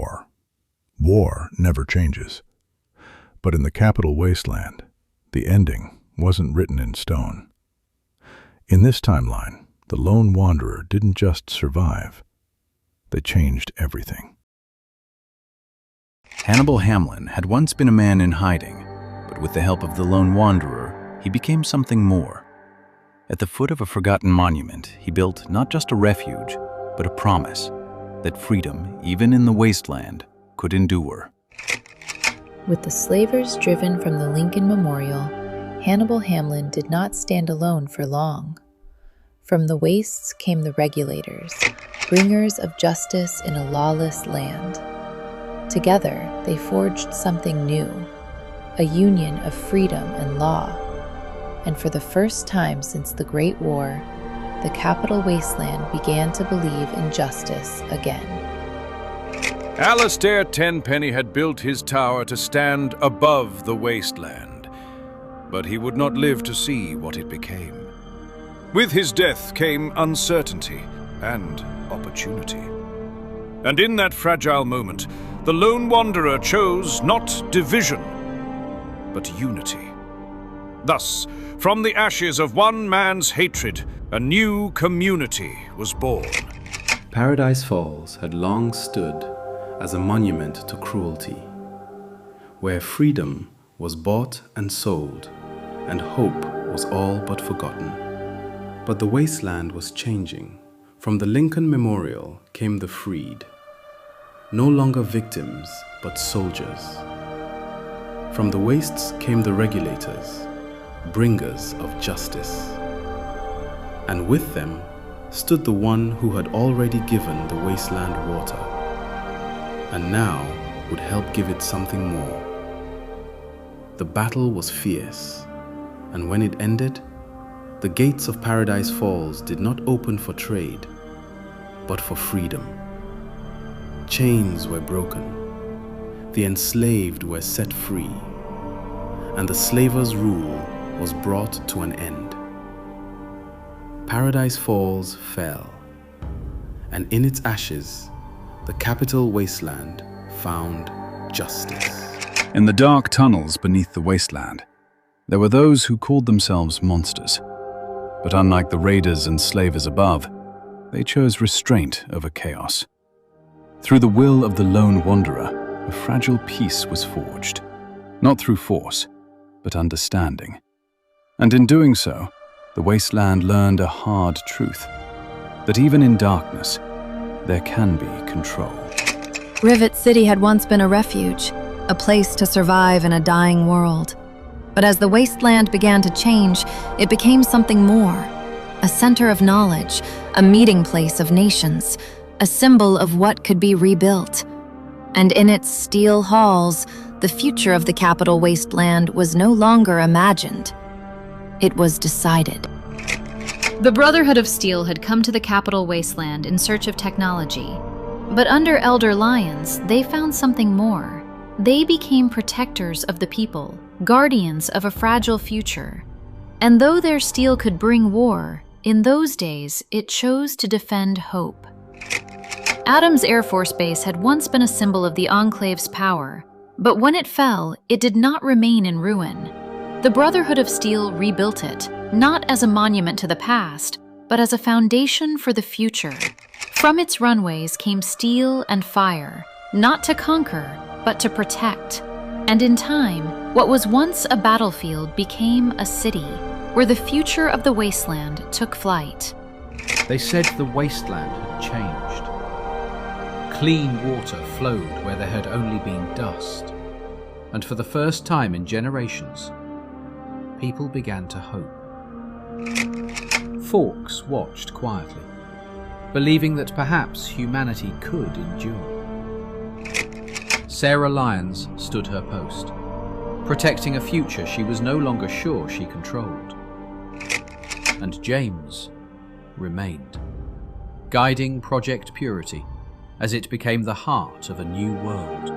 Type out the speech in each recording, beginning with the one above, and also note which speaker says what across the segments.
Speaker 1: war. War never changes. But in the Capital Wasteland, the ending wasn't written in stone. In this timeline, the lone wanderer didn't just survive. They changed everything.
Speaker 2: Hannibal Hamlin had once been a man in hiding, but with the help of the lone wanderer, he became something more. At the foot of a forgotten monument, he built not just a refuge, but a promise that freedom, even in the wasteland, could endure.
Speaker 3: With the slavers driven from the Lincoln Memorial, Hannibal Hamlin did not stand alone for long. From the wastes came the regulators, bringers of justice in a lawless land. Together, they forged something new, a union of freedom and law. And for the first time since the Great War, the Capital Wasteland began to believe in justice again.
Speaker 4: Alastair Tenpenny had built his tower to stand above the wasteland, but he would not live to see what it became. With his death came uncertainty and opportunity. And in that fragile moment, the lone wanderer chose not division, but unity. Thus, from the ashes of one man's hatred, a new community was born.
Speaker 5: Paradise Falls had long stood as a monument to cruelty, where freedom was bought and sold, and hope was all but forgotten. But the wasteland was changing. From the Lincoln Memorial came the freed, no longer victims, but soldiers. From the wastes came the regulators, bringers of justice. And with them stood the one who had already given the wasteland water, and now would help give it something more. The battle was fierce, and when it ended, the gates of Paradise Falls did not open for trade, but for freedom. Chains were broken, the enslaved were set free, and the slaver's rule was brought to an end. Paradise Falls fell, and in its ashes, the Capital Wasteland found justice.
Speaker 2: In the dark tunnels beneath the wasteland, there were those who called themselves monsters. But unlike the raiders and slavers above, they chose restraint over chaos. Through the will of the lone wanderer, a fragile peace was forged, not through force, but understanding. And in doing so, the wasteland learned a hard truth, that even in darkness, there can be control.
Speaker 6: Rivet City had once been a refuge, a place to survive in a dying world. But as the wasteland began to change, it became something more. A center of knowledge, a meeting place of nations, a symbol of what could be rebuilt. And in its steel halls, the future of the Capital Wasteland was no longer imagined. It was decided.
Speaker 7: The Brotherhood of Steel had come to the Capital Wasteland in search of technology. But under Elder Lyons, they found something more. They became protectors of the people, guardians of a fragile future. And though their steel could bring war, in those days it chose to defend hope. Adams Air Force Base had once been a symbol of the Enclave's power, but when it fell, it did not remain in ruin. The Brotherhood of Steel rebuilt it, not as a monument to the past, but as a foundation for the future. From its runways came steel and fire, not to conquer, but to protect. And in time, what was once a battlefield became a city, where the future of the wasteland took flight.
Speaker 8: They said the wasteland had changed. Clean water flowed where there had only been dust. And for the first time in generations, people began to hope. Fawkes watched quietly, believing that perhaps humanity could endure. Sarah Lyons stood her post, protecting a future she was no longer sure she controlled. And James remained, guiding Project Purity as it became the heart of a new world.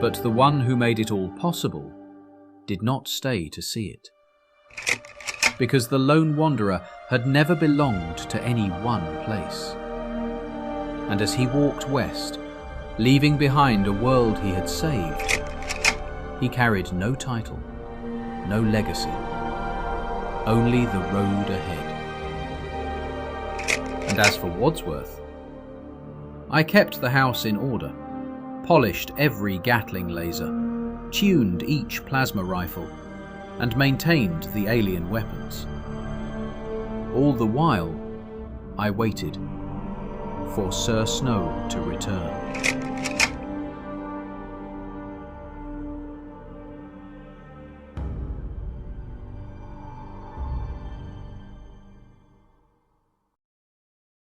Speaker 8: But the one who made it all possible did not stay to see it. Because the lone wanderer had never belonged to any one place. And as he walked west, leaving behind a world he had saved. He carried no title, no legacy, only the road ahead. And as for Wadsworth, I kept the house in order, polished every Gatling laser, tuned each plasma rifle, and maintained the alien weapons. All the while, I waited for Sir Snow to return.